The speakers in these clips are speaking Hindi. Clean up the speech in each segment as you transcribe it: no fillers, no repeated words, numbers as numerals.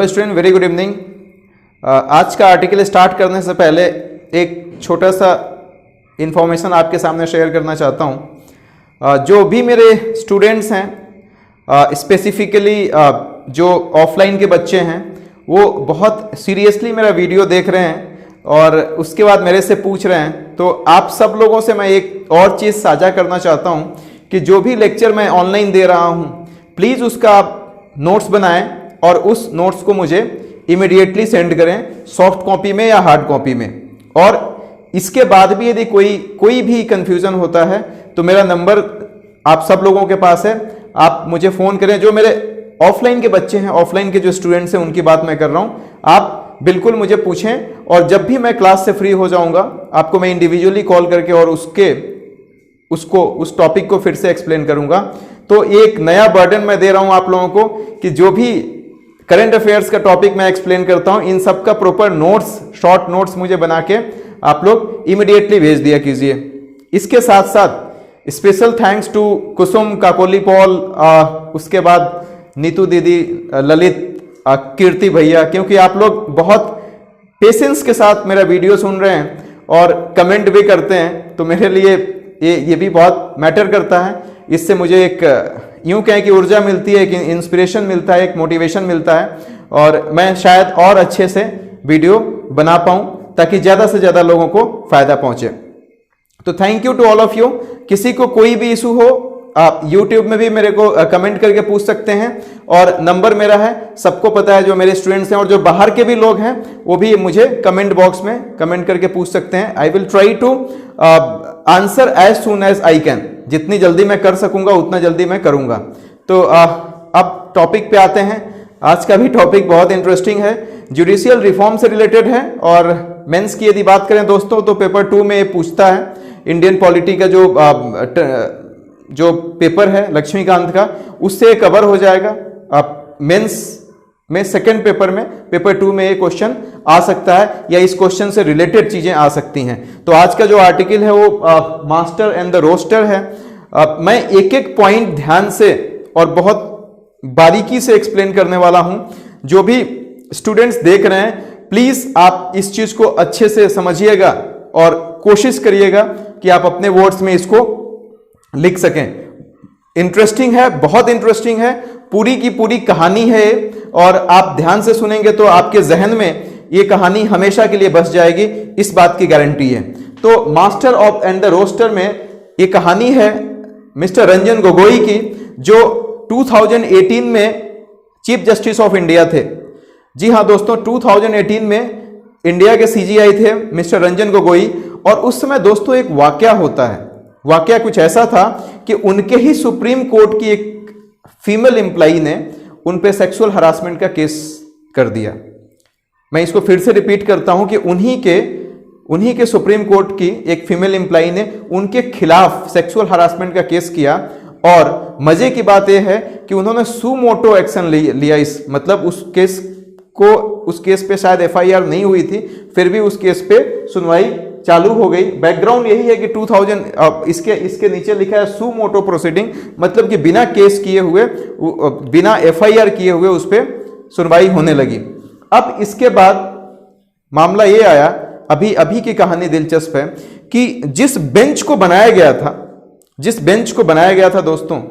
Hello student, very good evening. आज का आर्टिकल स्टार्ट करने से पहले एक छोटा सा इन्फॉर्मेशन आपके सामने शेयर करना चाहता हूँ। जो भी मेरे स्टूडेंट्स हैं, स्पेसिफिकली जो ऑफलाइन के बच्चे हैं, वो बहुत सीरियसली मेरा वीडियो देख रहे हैं और उसके बाद मेरे से पूछ रहे हैं। तो आप सब लोगों से मैं एक और चीज़ साझा करना चाहता हूँ कि जो भी लेक्चर मैं ऑनलाइन दे रहा हूँ, प्लीज़ उसका आप नोट्स बनाएं और उस नोट्स को मुझे इमीडिएटली सेंड करें, सॉफ्ट कॉपी में या हार्ड कॉपी में। और इसके बाद भी यदि कोई भी कंफ्यूजन होता है तो मेरा नंबर आप सब लोगों के पास है, आप मुझे फ़ोन करें। जो मेरे ऑफलाइन के बच्चे हैं, ऑफलाइन के जो स्टूडेंट्स हैं, उनकी बात मैं कर रहा हूँ, आप बिल्कुल मुझे पूछें और जब भी मैं क्लास से फ्री हो जाऊँगा आपको मैं इंडिविजुअली कॉल करके और उस टॉपिक को फिर से एक्सप्लेन करूँगा। तो एक नया बर्डन मैं दे रहा हूँ आप लोगों को कि जो भी करंट अफेयर्स का टॉपिक मैं एक्सप्लेन करता हूं, इन सब का प्रॉपर नोट्स, शॉर्ट नोट्स मुझे बना के आप लोग इमीडिएटली भेज दिया कीजिए। इसके साथ साथ special thanks to Kusum, Kakoli Paul, उसके बाद नीतू दीदी, ललित, कीर्ति भैया, क्योंकि आप लोग बहुत पेशेंस के साथ मेरा वीडियो सुन रहे हैं और कमेंट भी करते हैं। तो मेरे लिए ये भी बहुत मैटर करता है। इससे मुझे एक यूं कहें कि ऊर्जा मिलती है, एक इंस्पिरेशन मिलता है, एक मोटिवेशन मिलता है और मैं शायद और अच्छे से वीडियो बना पाऊं ताकि ज़्यादा से ज़्यादा लोगों को फायदा पहुंचे। तो thank you to all of you. किसी को कोई भी इशू हो आप यूट्यूब में भी मेरे को कमेंट करके पूछ सकते हैं और नंबर मेरा है, सबको पता है, जो मेरे स्टूडेंट्स हैं और जो बाहर के भी लोग हैं वो भी मुझे कमेंट बॉक्स में कमेंट करके पूछ सकते हैं। I will try to answer as soon as I can. जितनी जल्दी मैं कर सकूंगा उतना जल्दी मैं करूंगा। तो अब टॉपिक पे आते हैं। आज का भी टॉपिक बहुत इंटरेस्टिंग है, जुडिशियल रिफॉर्म से रिलेटेड है। और मेंस की यदि बात करें दोस्तों तो पेपर 2 में ये पूछता है, इंडियन पॉलिटी का जो पेपर है लक्ष्मीकांत का, उससे कवर हो जाएगा। अब मेंस में सेकंड पेपर में, पेपर 2 में ये क्वेश्चन आ सकता है या इस क्वेश्चन से रिलेटेड चीजें आ सकती हैं। तो आज का जो आर्टिकल है वो मास्टर एंड द रोस्टर है। मैं एक एक पॉइंट ध्यान से और बहुत बारीकी से एक्सप्लेन करने वाला हूं। जो भी स्टूडेंट्स देख रहे हैं, प्लीज आप इस चीज को अच्छे से समझिएगा और कोशिश करिएगा कि आप अपने वर्ड्स में इसको लिख सकें। इंटरेस्टिंग है, बहुत इंटरेस्टिंग है, पूरी की पूरी कहानी है और आप ध्यान से सुनेंगे तो आपके जहन में ये कहानी हमेशा के लिए बस जाएगी, इस बात की गारंटी है। तो master of and the roster में ये कहानी है मिस्टर रंजन गोगोई की, जो 2018 में चीफ जस्टिस ऑफ इंडिया थे। जी हाँ दोस्तों, 2018 में इंडिया के सीजीआई थे मिस्टर रंजन गोगोई। और उस समय दोस्तों एक वाकया होता है। वाकया कुछ ऐसा था कि उनके ही सुप्रीम कोर्ट की एक फीमेल एम्प्लॉई ने उन पे सेक्सुअल हरासमेंट का केस कर दिया। मैं इसको फिर से रिपीट करता हूं कि उन्हीं के सुप्रीम कोर्ट की एक फीमेल एम्प्लॉई ने उनके खिलाफ सेक्सुअल हरासमेंट का केस किया। और मजे की बात यह है कि उन्होंने सुमोटो एक्शन लिया। इस मतलब उस केस पे शायद एफआईआर नहीं हुई थी, फिर भी उस केस पे सुनवाई चालू हो गई। बैकग्राउंड यही है कि 2000 इसके नीचे लिखा है सुमोटो प्रोसीडिंग, मतलब कि बिना केस किए हुए, बिना एफआईआर किए हुए उस पर सुनवाई होने लगी। अब इसके बाद मामला ये आया, अभी की कहानी दिलचस्प है कि जिस बेंच को बनाया गया था दोस्तों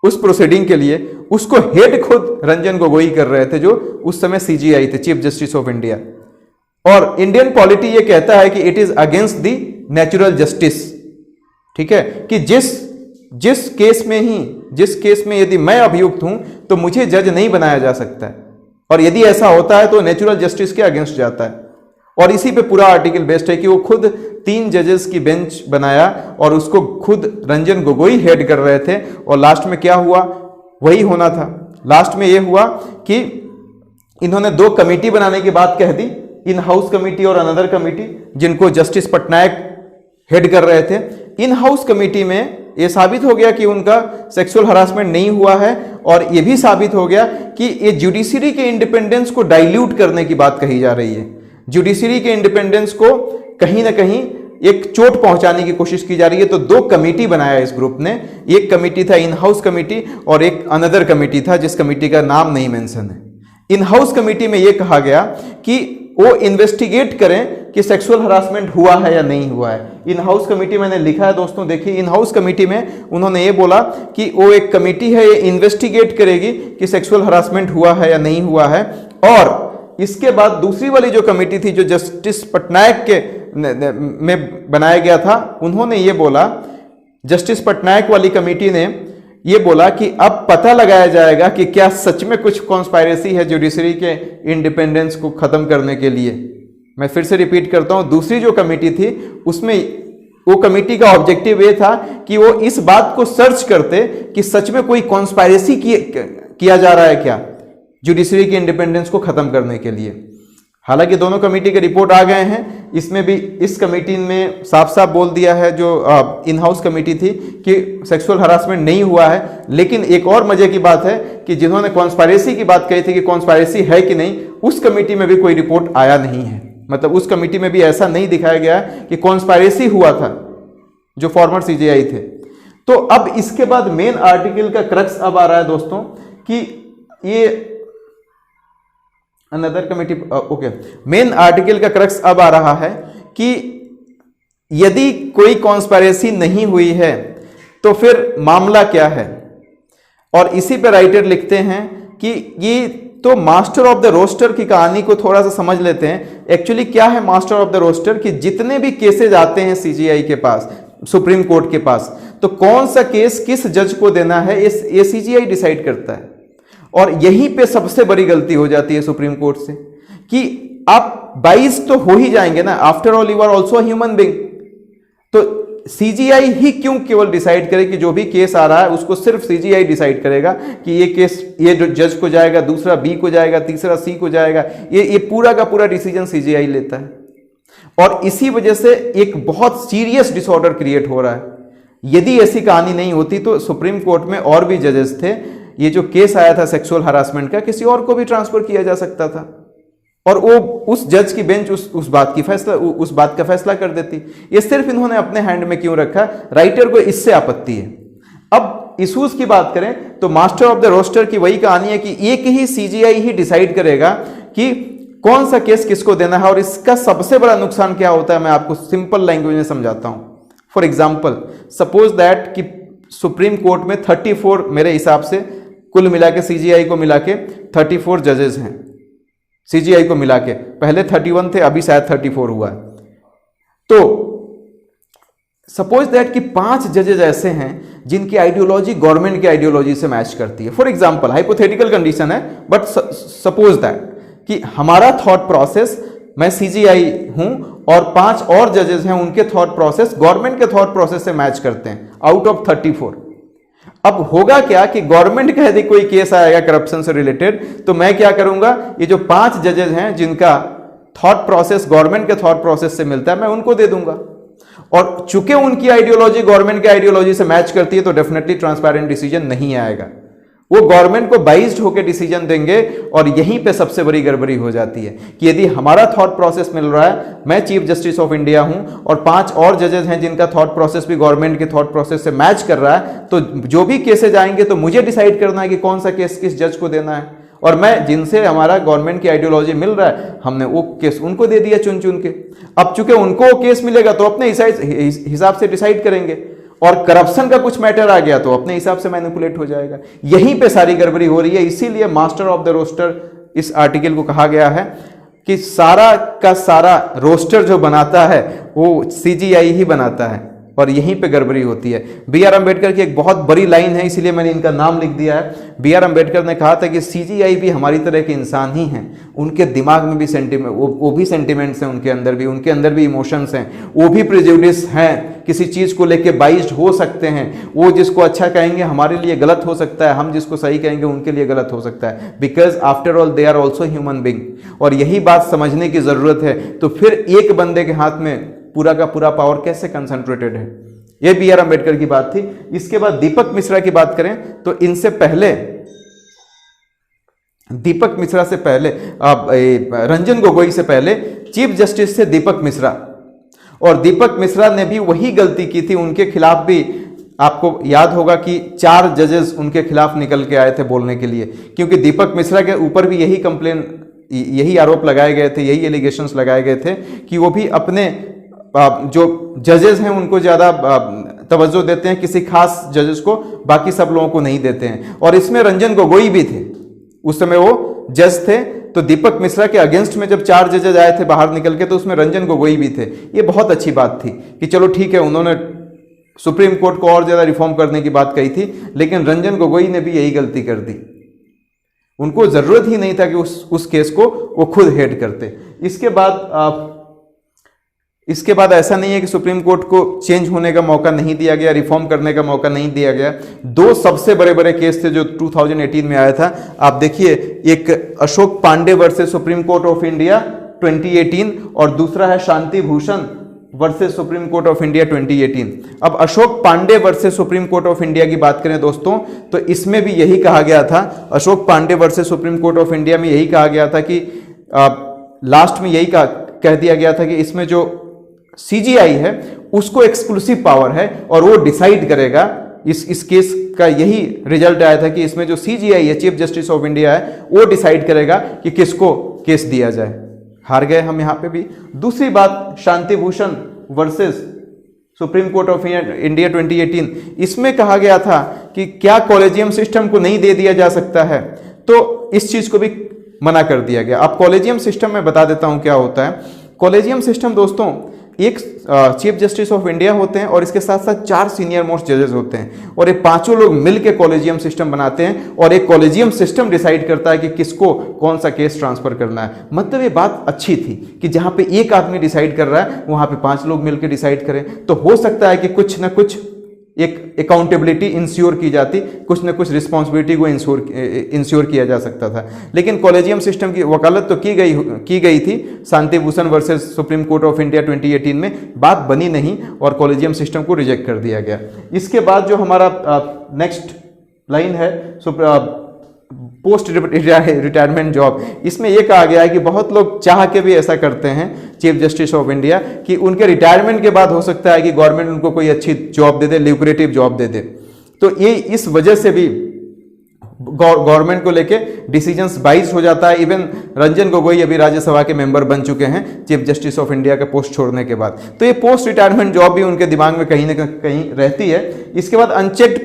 उस प्रोसीडिंग के लिए, उसको हेड खुद रंजन गोगोई कर रहे थे, जो उस समय सीजीआई थे, चीफ जस्टिस ऑफ इंडिया। और इंडियन पॉलिटी ये कहता है कि it is against the natural justice. ठीक है, कि जिस केस में यदि मैं अभियुक्त हूं तो मुझे जज नहीं बनाया जा सकता है, और यदि ऐसा होता है तो नेचुरल जस्टिस के अगेंस्ट जाता है। और इसी पे पूरा आर्टिकल बेस्ड है कि वो खुद 3 जजेस की बेंच बनाया और उसको खुद रंजन गोगोई हेड कर रहे थे। और लास्ट में क्या हुआ, वही होना था। लास्ट में ये हुआ कि इन्होंने 2 कमेटी बनाने की बात कह दी, इन हाउस कमेटी और अनदर कमेटी, जिनको जस्टिस पटनायक हेड कर रहे थे। इन हाउस कमेटी में ये साबित हो गया कि उनका सेक्सुअल हरासमेंट नहीं हुआ है, और ये भी साबित हो गया कि ये जुडिशरी के इंडिपेंडेंस को डाइल्यूट करने की बात कही जा रही है। जुडिशरी के इंडिपेंडेंस को कहीं ना कहीं एक चोट पहुंचाने की कोशिश की जा रही है। तो 2 कमेटी बनाया इस ग्रुप ने। एक कमेटी था इन हाउस कमेटी और एक अनदर कमेटी था जिस कमेटी का नाम नहीं मेंशन है। इन हाउस कमेटी में यह कहा गया कि वो इन्वेस्टिगेट करें कि सेक्सुअल हरासमेंट हुआ है या नहीं हुआ है। इन हाउस कमेटी मैंने लिखा है दोस्तों, देखिए इन हाउस कमेटी में उन्होंने ये बोला कि वो एक कमेटी है, ये इन्वेस्टिगेट करेगी कि सेक्सुअल हरासमेंट हुआ है या नहीं हुआ है। और इसके बाद दूसरी वाली जो कमेटी थी जो जस्टिस पटनायक के में बनाया गया था, उन्होंने ये बोला, जस्टिस पटनायक वाली कमेटी ने ये बोला कि अब पता लगाया जाएगा कि क्या सच में कुछ कॉन्स्पायरेसी है जुडिशरी के इंडिपेंडेंस को खत्म करने के लिए। मैं फिर से रिपीट करता हूं, दूसरी जो कमेटी थी उसमें वो कमेटी का ऑब्जेक्टिव ये था कि वो इस बात को सर्च करते कि सच में कोई कॉन्स्पायरेसी किया जा रहा है क्या जुडिशरी के इंडिपेंडेंस को खत्म करने के लिए। हालांकि दोनों कमेटी के रिपोर्ट आ गए हैं, इसमें भी इस कमेटी में साफ साफ बोल दिया है जो इन हाउस कमेटी थी कि सेक्सुअल हरासमेंट नहीं हुआ है। लेकिन एक और मजे की बात है कि जिन्होंने कॉन्स्पायरेसी की बात कही थी कि कॉन्स्पायरेसी है कि नहीं, उस कमेटी में भी कोई रिपोर्ट आया नहीं है। मतलब उस कमेटी में भी ऐसा नहीं दिखाया गया कि कॉन्स्पायरेसी हुआ था जो फॉर्मर सीजेआई थे। तो अब इसके बाद मेन आर्टिकल का क्रक्स अब आ रहा है दोस्तों कि ये another committee, okay, main article का क्रक्स अब आ रहा है कि यदि कोई कॉन्स्पायरेसी नहीं हुई है तो फिर मामला क्या है। और इसी पे राइटर लिखते हैं कि ये तो मास्टर ऑफ द रोस्टर की कहानी को थोड़ा सा समझ लेते हैं। एक्चुअली क्या है मास्टर ऑफ द रोस्टर, कि जितने भी केसेज आते हैं सीजीआई के पास, सुप्रीम कोर्ट के पास, तो कौन सा केस किस जज को देना है ये सीजीआई डिसाइड करता है। और यहीं पे सबसे बड़ी गलती हो जाती है सुप्रीम कोर्ट से कि आप 22 तो हो ही जाएंगे ना, after all you are also human being. तो सीजीआई ही क्यों केवल डिसाइड करे कि जो भी केस आ रहा है उसको सिर्फ सीजीआई डिसाइड करेगा कि ये केस ये जो जज को जाएगा, दूसरा बी को जाएगा, तीसरा सी को जाएगा, ये पूरा का पूरा डिसीजन सीजीआई लेता है। और इसी वजह से एक बहुत सीरियस डिसऑर्डर क्रिएट हो रहा है। यदि ऐसी कहानी नहीं होती तो सुप्रीम कोर्ट में और भी जजेस थे, ये जो केस आया था सेक्सुअल हरासमेंट का, किसी और को भी ट्रांसफर किया जा सकता था और वो उस जज की बेंच उस बात का फैसला कर देती। ये सिर्फ इन्होंने अपने हैंड में क्यों रखा, राइटर को इससे आपत्ति है। अब इशूज की बात करें तो मास्टर ऑफ द रोस्टर की वही कहानी है कि एक ही सीजीआई ही डिसाइड करेगा कि कौन सा केस किसको देना है। और इसका सबसे बड़ा नुकसान क्या होता है, मैं आपको सिंपल लैंग्वेज में समझाता हूं। फॉर एग्जाम्पल, सपोज दैट कि सुप्रीम कोर्ट में 34, मेरे हिसाब से कुल मिला के सीजीआई को मिला के 34 जजेस हैं। सीजीआई को मिला के पहले 31 थे, अभी शायद 34 हुआ है। तो सपोज दैट कि 5 जजेस ऐसे हैं जिनकी आइडियोलॉजी गवर्नमेंट की आइडियोलॉजी से मैच करती है। फॉर एग्जाम्पल, हाइपोथेटिकल कंडीशन है, बट सपोज दैट कि हमारा थॉट प्रोसेस, मैं सीजीआई हूं और 5 और जजेस हैं, उनके थॉट प्रोसेस गवर्नमेंट के थॉट प्रोसेस से मैच करते हैं आउट ऑफ 34। अब होगा क्या कि गवर्नमेंट का यदि कोई केस आएगा करप्शन से रिलेटेड, तो मैं क्या करूंगा, ये जो 5 जजेस हैं जिनका थॉट प्रोसेस गवर्नमेंट के थॉट प्रोसेस से मिलता है, मैं उनको दे दूंगा। और चूंकि उनकी आइडियोलॉजी गवर्नमेंट की आइडियोलॉजी से मैच करती है, तो डेफिनेटली ट्रांसपेरेंट डिसीजन नहीं आएगा। वो गवर्नमेंट को बाइज्ड होकर डिसीजन देंगे। और यहीं पे सबसे बड़ी गड़बड़ी हो जाती है कि यदि हमारा थॉट प्रोसेस मिल रहा है, मैं चीफ जस्टिस ऑफ इंडिया हूं और 5 और जजेस हैं जिनका थॉट प्रोसेस भी गवर्नमेंट के थॉट प्रोसेस से मैच कर रहा है, तो जो भी केसेज आएंगे तो मुझे डिसाइड करना है कि कौन सा केस किस जज को देना है। और मैं जिनसे हमारा गवर्नमेंट की आइडियोलॉजी मिल रहा है, हमने वो केस उनको दे दिया चुन चुन के। अब चूंकि उनको केस मिलेगा तो अपने हिसाब से डिसाइड करेंगे, और करप्शन का कुछ मैटर आ गया तो अपने हिसाब से मैनिपुलेट हो जाएगा। यहीं पे सारी गड़बड़ी हो रही है। इसीलिए मास्टर ऑफ द रोस्टर इस आर्टिकल को कहा गया है कि सारा का सारा रोस्टर जो बनाता है वो सीजीआई ही बनाता है, और यहीं पे गड़बड़ी होती है। बी आर अम्बेडकर की एक बहुत बड़ी लाइन है, इसीलिए मैंने इनका नाम लिख दिया है। बी आर अम्बेडकर ने कहा था कि सीजीआई भी हमारी तरह के इंसान ही हैं, उनके दिमाग में भी वो भी सेंटिमेंट्स हैं, उनके अंदर भी इमोशंस हैं, वो भी प्रेजुडिस हैं, किसी चीज़ को लेके बाइज्ड हो सकते हैं। वो जिसको अच्छा कहेंगे हमारे लिए गलत हो सकता है, हम जिसको सही कहेंगे उनके लिए गलत हो सकता है, because after all they are also human being. और यही बात समझने की ज़रूरत है। तो फिर एक बंदे के हाथ में पूरा का पूरा पावर कैसे कंसंट्रेटेड है। यह बी आर अम्बेडकर की बात थी। इसके बाद दीपक मिश्रा की बात करें तो इनसे पहले, दीपक मिश्रा से पहले, रंजन गोगोई से पहले चीफ जस्टिस थे दीपक मिश्रा, और दीपक मिश्रा ने भी वही गलती की थी। उनके खिलाफ भी आपको याद होगा कि 4 जजेस उनके खिलाफ निकल के आए थे बोलने के लिए, क्योंकि दीपक मिश्रा के ऊपर भी यही कंप्लेन, यही आरोप लगाए गए थे, यही एलिगेशंस लगाए गए थे कि वो भी अपने जो जजेस हैं उनको ज़्यादा तवज्जो देते हैं, किसी खास जजेस को, बाकी सब लोगों को नहीं देते हैं। और इसमें रंजन गोगोई भी थे, उस समय वो जज थे। तो दीपक मिश्रा के अगेंस्ट में जब 4 जजेस आए थे बाहर निकल के, तो उसमें रंजन गोगोई भी थे। ये बहुत अच्छी बात थी कि चलो ठीक है, उन्होंने सुप्रीम कोर्ट को और ज़्यादा रिफॉर्म करने की बात कही थी, लेकिन रंजन गोगोई ने भी यही गलती कर दी। उनको ज़रूरत ही नहीं था कि उस केस को वो खुद हेड करते। इसके बाद ऐसा नहीं है कि सुप्रीम कोर्ट को चेंज होने का मौका नहीं दिया गया, रिफॉर्म करने का मौका नहीं दिया गया। 2 सबसे बड़े बड़े केस थे जो 2018 में आया था। आप देखिए, एक Ashok Pandey versus Supreme Court of India 2018 और दूसरा है Shanti Bhushan versus Supreme Court of India 2018। अब Ashok Pandey versus Supreme Court of India की बात करें दोस्तों, तो इसमें भी यही कहा गया था, Ashok Pandey versus Supreme Court of India में यही कहा गया था कि लास्ट में यही कह दिया गया था कि इसमें जो सीजीआई है उसको एक्सक्लूसिव पावर है और वो डिसाइड करेगा। इस केस का यही रिजल्ट आया था कि इसमें जो सीजीआई है, चीफ जस्टिस ऑफ इंडिया है, वो डिसाइड करेगा कि किसको केस दिया जाए। हार गए हम यहां पे भी। दूसरी बात, Shanti Bhushan versus Supreme Court of India 2018, इसमें कहा गया था कि क्या कॉलेजियम सिस्टम को नहीं दे दिया जा सकता है, तो इस चीज को भी मना कर दिया गया। अब कॉलेजियम सिस्टम में बता देता हूं क्या होता है। कॉलेजियम सिस्टम दोस्तों, एक चीफ जस्टिस ऑफ इंडिया होते हैं और इसके साथ साथ 4 सीनियर मोस्ट जजेस होते हैं, और ये पांचों लोग मिलकर कॉलेजियम सिस्टम बनाते हैं, और एक कॉलेजियम सिस्टम डिसाइड करता है कि किसको कौन सा केस ट्रांसफर करना है। मतलब ये बात अच्छी थी कि जहां पे एक आदमी डिसाइड कर रहा है वहां पे 5 लोग मिलकर डिसाइड करें, तो हो सकता है कि कुछ ना कुछ एक अकाउंटेबिलिटी इंश्योर की जाती, कुछ ना कुछ रिस्पॉन्सिबिलिटी को इंश्योर किया जा सकता था। लेकिन कॉलेजियम सिस्टम की वकालत तो की गई थी Shanti Bhushan versus Supreme Court of India 2018 में, बात बनी नहीं और कॉलेजियम सिस्टम को रिजेक्ट कर दिया गया। इसके बाद जो हमारा नेक्स्ट लाइन है पोस्ट रिटायरमेंट जॉब, इसमें यह कहा गया है कि बहुत लोग चाह के भी ऐसा करते हैं चीफ जस्टिस ऑफ इंडिया कि उनके रिटायरमेंट के बाद हो सकता है कि गवर्नमेंट उनको कोई अच्छी जॉब दे दे, ल्यूक्रेटिव जॉब दे दे। तो ये इस वजह से भी गवर्नमेंट को लेके डिसीजंस बाइज हो जाता है। इवन रंजन गोगोई अभी राज्यसभा के मेंबर बन चुके हैं चीफ जस्टिस ऑफ इंडिया का पोस्ट छोड़ने के बाद, तो ये पोस्ट रिटायरमेंट जॉब भी उनके दिमाग में कहीं ना कहीं रहती है। इसके बाद अनचेक्ड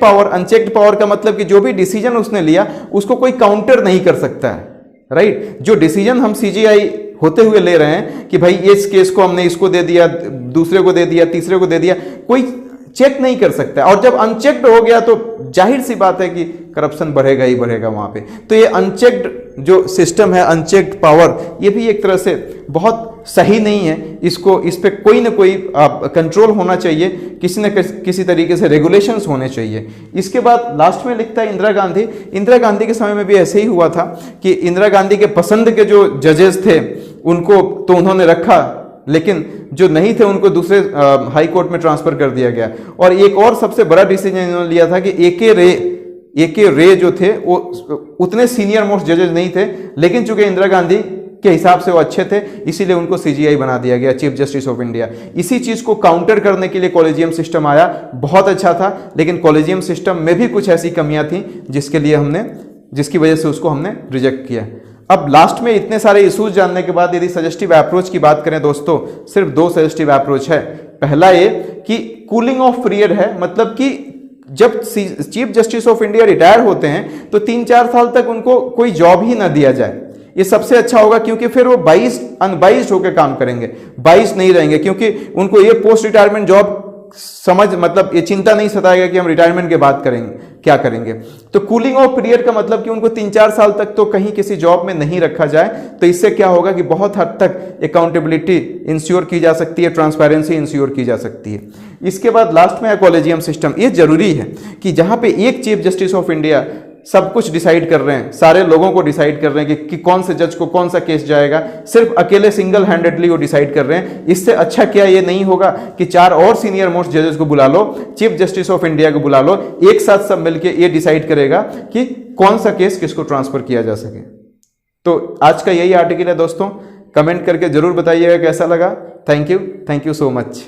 पावर का मतलब कि जो भी डिसीजन उसने लिया उसको कोई काउंटर नहीं कर सकता है, राइट। जो डिसीजन हम सीजीआई होते हुए ले रहे हैं कि भाई इस केस को हमने इसको दे दिया, दूसरे को दे दिया, तीसरे को दे दिया, कोई चेक नहीं कर सकता। और जब अनचेक्ड हो गया तो जाहिर सी बात है कि करप्शन बढ़ेगा ही बढ़ेगा वहां पे। तो ये अनचेक्ड जो सिस्टम है, अनचेक्ड पावर, ये भी एक तरह से बहुत सही नहीं है। इस पे कोई ना कोई कंट्रोल होना चाहिए, किसी न किसी तरीके से रेगुलेशंस होने चाहिए। इसके बाद लास्ट में लिखता है इंदिरा गांधी के समय में भी ऐसे ही हुआ था कि इंदिरा गांधी के पसंद के जो जजेस थे उनको तो उन्होंने रखा, लेकिन जो नहीं थे उनको दूसरे हाई कोर्ट में ट्रांसफर कर दिया गया। और एक और सबसे बड़ा डिसीजन इन्होंने लिया था कि ए.के. रे जो थे वो उतने सीनियर मोस्ट जजेस नहीं थे, लेकिन चूंकि इंदिरा गांधी के हिसाब से वो अच्छे थे, इसीलिए उनको सीजीआई बना दिया गया, चीफ जस्टिस ऑफ इंडिया। इसी चीज को काउंटर करने के लिए कॉलेजियम सिस्टम आया, बहुत अच्छा था, लेकिन कॉलेजियम सिस्टम में भी कुछ ऐसी कमियां थी जिसकी वजह से उसको हमने रिजेक्ट किया। अब लास्ट में इतने सारे इश्यूज जानने के बाद यदि सजेस्टिव अप्रोच की बात करें दोस्तों, सिर्फ 2 सजेस्टिव अप्रोच है। पहला ये कि कूलिंग ऑफ पीरियड है, मतलब कि जब chief justice of India retire होते हैं तो 3-4 साल तक उनको कोई जॉब ही ना दिया जाए, ये सबसे अच्छा होगा, क्योंकि फिर वो अनबाइस्ड होकर काम करेंगे, बाइस्ड नहीं रहेंगे, क्योंकि उनको ये पोस्ट रिटायरमेंट जॉब मतलब ये चिंता नहीं सताएगा कि हम रिटायरमेंट के बाद क्या करेंगे। तो कूलिंग ऑफ पीरियड का मतलब कि उनको 3-4 साल तक तो कहीं किसी जॉब में नहीं रखा जाए। तो इससे क्या होगा कि बहुत हद तक अकाउंटेबिलिटी इंश्योर की जा सकती है, ट्रांसपेरेंसी इंश्योर की जा सकती है। इसके बाद लास्ट में है कॉलेजियम सिस्टम। ये जरूरी है कि जहां पे एक चीफ जस्टिस ऑफ इंडिया सब कुछ डिसाइड कर रहे हैं, सारे लोगों को डिसाइड कर रहे हैं कि कौन से जज को कौन सा केस जाएगा, सिर्फ अकेले सिंगल हैंडेडली वो डिसाइड कर रहे हैं। इससे अच्छा क्या ये नहीं होगा कि 4 और सीनियर मोस्ट जजेस को बुला लो, चीफ जस्टिस ऑफ इंडिया को बुला लो, एक साथ सब मिलकर ये डिसाइड करेगा कि कौन सा केस किसको ट्रांसफर किया जा सके। तो आज का यही आर्टिकल है दोस्तों, कमेंट करके जरूर बताइएगा कैसा लगा। Thank you so much.